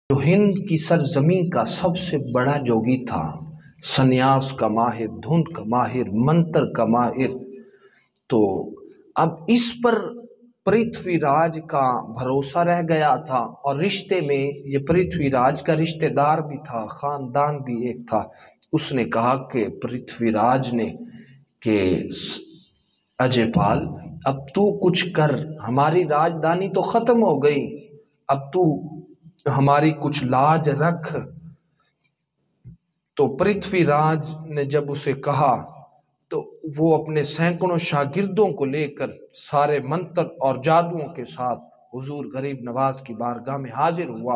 جو ہند کی سرزمین کا سب سے بڑا جوگی تھا، سنیاس کا ماہر، دھن کا ماہر، منتر کا ماہر، تو اب اس پر پرتھوی راج کا بھروسہ رہ گیا تھا، اور رشتے میں یہ پرتھوی راج کا رشتہ دار بھی تھا، خاندان بھی ایک تھا۔ اس نے کہا کہ پرتھوی راج نے کہ اجے پال اب تو کچھ کر، ہماری راجدھانی تو ختم ہو گئی، اب تو ہماری کچھ لاج رکھ۔ تو پرتھوی راج نے جب اسے کہا تو وہ اپنے سینکڑوں شاگردوں کو لے کر سارے منتر اور جادوؤں کے ساتھ حضور غریب نواز کی بارگاہ میں حاضر ہوا،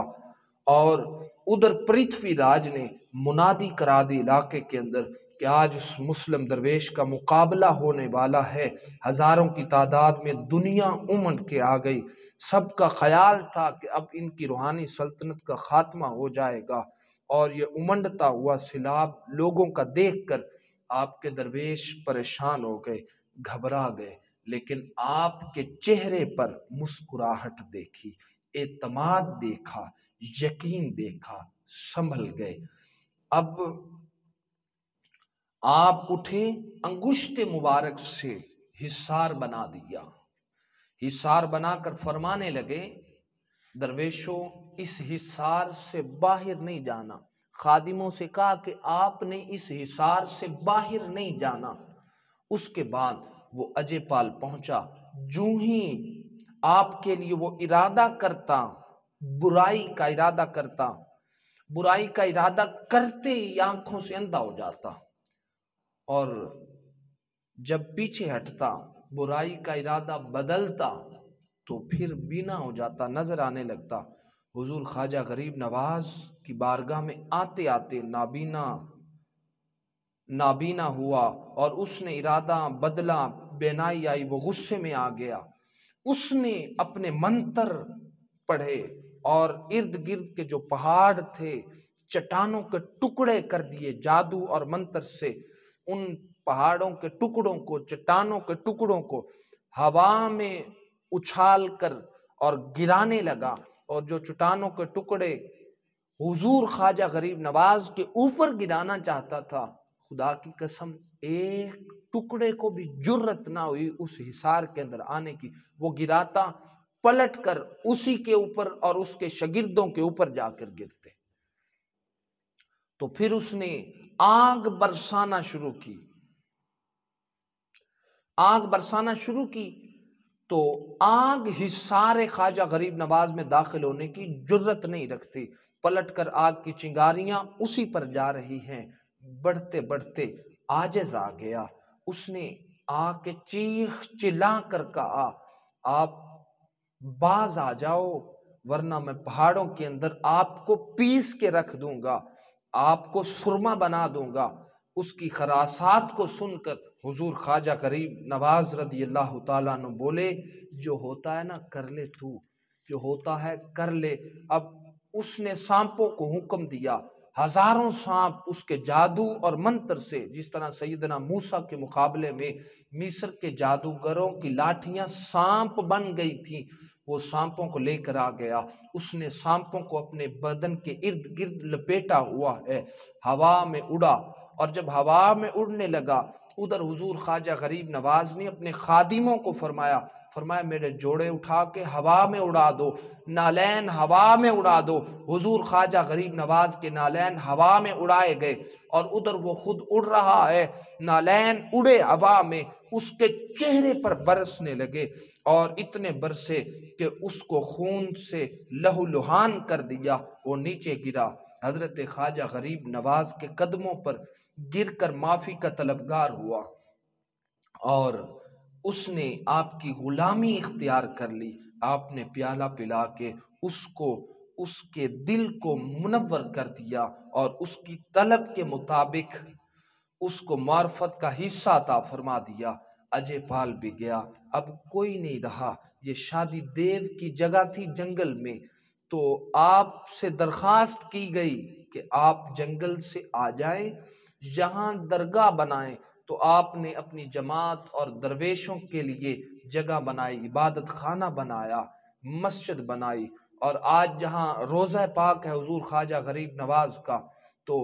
اور ادھر پرتھوی راج نے منادی کرا دی علاقے کے اندر کہ آج اس مسلم درویش کا مقابلہ ہونے والا ہے۔ ہزاروں کی تعداد میں دنیا امڑ کے آ گئی، سب کا خیال تھا کہ اب ان کی روحانی سلطنت کا خاتمہ ہو جائے گا، اور یہ امنڈتا ہوا سیلاب لوگوں کا دیکھ کر آپ کے درویش پریشان ہو گئے، گھبرا گئے، لیکن آپ کے چہرے پر مسکراہٹ دیکھی، اعتماد دیکھا، یقین دیکھا، سنبھل گئے۔ اب آپ اٹھے، انگشت مبارک سے حصار بنا دیا، حصار بنا کر فرمانے لگے، درویشوں اس حصار سے باہر نہیں جانا۔ خادموں سے کہا کہ آپ نے اس حصار سے باہر نہیں جانا۔ اس کے بعد وہ اجے پال پہنچا، جو ہی آپ کے لیے وہ ارادہ کرتا، برائی کا ارادہ کرتا، برائی کا ارادہ کرتے ہی آنکھوں سے اندھا ہو جاتا، اور جب پیچھے ہٹتا برائی کا ارادہ بدلتا تو پھر بینا ہو جاتا، نظر آنے لگتا۔ حضور خواجہ غریب نواز کی بارگاہ میں آتے آتے نابینا ہوا، اور اس نے ارادہ بدلا، بینائی آئی، وہ غصے میں آ گیا۔ اس نے اپنے منتر پڑھے اور ارد گرد کے جو پہاڑ تھے چٹانوں کے ٹکڑے کر دیے جادو اور منتر سے۔ ان پہاڑوں کے ٹکڑوں کو، چٹانوں کے ٹکڑوں کو ہوا میں اچھال کر اور گرانے لگا، اور جو چٹانوں کے ٹکڑے حضور خواجہ غریب نواز کے اوپر گرانا چاہتا تھا، خدا کی قسم ایک ٹکڑے کو بھی جرت نہ ہوئی اس حصار کے اندر آنے کی۔ وہ گراتا، پلٹ کر اسی کے اوپر اور اس کے شاگردوں کے اوپر جا کر گرتے۔ تو پھر اس نے آگ برسانا شروع کی، آگ برسانا شروع کی، تو آگ حصار خواجہ غریب نواز میں داخل ہونے کی جرت نہیں رکھتی۔ پلٹ کر آگ کی چنگاریاں اسی پر جا رہی ہیں، بڑھتے بڑھتے عاجز آ گیا۔ اس نے آ کے چیخ چلا کر کہا، آپ باز آ جاؤ، ورنہ میں پہاڑوں کے اندر آپ کو پیس کے رکھ دوں گا، آپ کو سرما بنا دوں گا۔ اس کی خراسات کو سن کر حضور خواجہ غریب نواز رضی اللہ تعالیٰ عنہ بولے، جو ہوتا ہے نا کر لے تو، جو ہوتا ہے کر لے۔ اب اس نے سانپوں کو حکم دیا، ہزاروں سانپ اس کے جادو اور منتر سے، جس طرح سیدنا موسیٰ کے مقابلے میں مصر کے جادوگروں کی لاٹھیاں سانپ بن گئی تھیں، وہ سانپوں کو لے کر آ گیا۔ اس نے سانپوں کو اپنے بدن کے ارد گرد لپیٹا ہوا ہے، ہوا میں اڑا، اور جب ہوا میں اڑنے لگا ادھر حضور خواجہ غریب نواز نے اپنے خادموں کو فرمایا میرے جوڑے اٹھا کے ہوا میں اڑا دو، نالین ہوا میں اڑا دو۔ حضور خواجہ غریب نواز کے نالین ہوا میں اڑائے گئے، اور ادھر وہ خود اڑ رہا ہے، نالین اڑے ہوا میں، اس کے چہرے پر برسنے لگے، اور اتنے برسے کہ اس کو خون سے لہو لہان کر دیا، وہ نیچے گرا۔ حضرت خواجہ غریب نواز کے قدموں پر گر کر معافی کا طلبگار ہوا، اور اس نے آپ کی غلامی اختیار کر لی۔ آپ نے پیالہ پلا کے اس کے دل کو منور کر دیا، اور اس کی طلب کے مطابق اس کو معرفت کا حصہ عطا فرما دیا۔ اجے پال بھی گیا، اب کوئی نہیں رہا۔ یہ شادی دیو کی جگہ تھی جنگل میں، تو آپ سے درخواست کی گئی کہ آپ جنگل سے آ جائیں، جہاں درگاہ بنائیں۔ تو آپ نے اپنی جماعت اور درویشوں کے لیے جگہ بنائی، عبادت خانہ بنایا، مسجد بنائی، اور آج جہاں روضہ پاک ہے حضور خواجہ غریب نواز کا، تو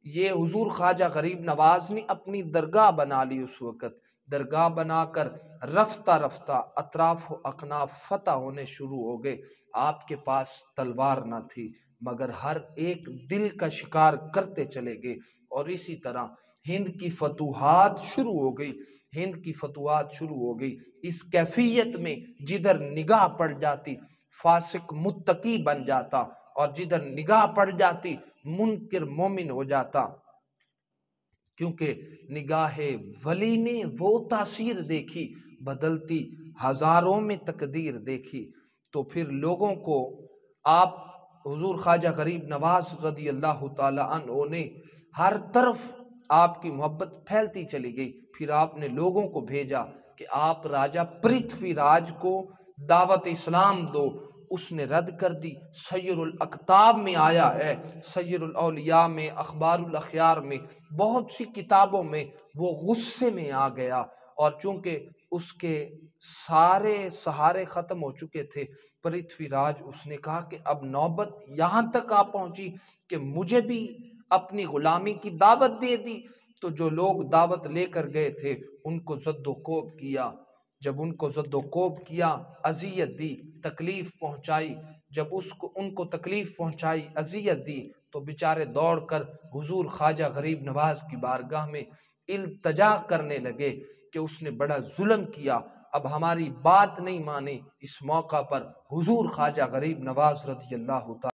یہ حضور خواجہ غریب نواز نے اپنی درگاہ بنا لی اس وقت، درگاہ بنا کر رفتہ رفتہ اطراف و اکناف فتح ہونے شروع ہو گئے۔ آپ کے پاس تلوار نہ تھی مگر ہر ایک دل کا شکار کرتے چلے گئے، اور اسی طرح ہند کی فتوحات شروع ہو گئی، ہند کی فتوحات شروع ہو گئی۔ اس کیفیت میں جدھر نگاہ پڑ جاتی فاسق متقی بن جاتا، اور جدھر نگاہ پڑ جاتی منکر مومن ہو جاتا، کیونکہ نگاہ ولی میں وہ تاثیر دیکھی بدلتی ہزاروں میں تقدیر دیکھی۔ تو پھر لوگوں کو آپ حضور خواجہ غریب نواز رضی اللہ تعالی عنہ نے ہر طرف آپ کی محبت پھیلتی چلی گئی۔ پھر آپ نے لوگوں کو بھیجا کہ آپ راجہ پرتھوی راج کو دعوت اسلام دو، اس نے رد کر دی۔ سیر الاقطاب میں آیا ہے، سیر الاولیاء میں، اخبار الاخیار میں، بہت سی کتابوں میں وہ غصے میں آ گیا، اور چونکہ اس کے سارے سہارے ختم ہو چکے تھے پرتھوی راج، اس نے کہا کہ اب نوبت یہاں تک آ پہنچی کہ مجھے بھی اپنی غلامی کی دعوت دے دی۔ تو جو لوگ دعوت لے کر گئے تھے ان کو زد و کوب کیا، جب ان کو زد و کوب کیا، اذیت دی، تکلیف پہنچائی، جب ان کو تکلیف پہنچائی، اذیت دی، تو بیچارے دوڑ کر حضور خواجہ غریب نواز کی بارگاہ میں التجا کرنے لگے کہ اس نے بڑا ظلم کیا، اب ہماری بات نہیں مانی۔ اس موقع پر حضور خواجہ غریب نواز رضی اللہ تعالی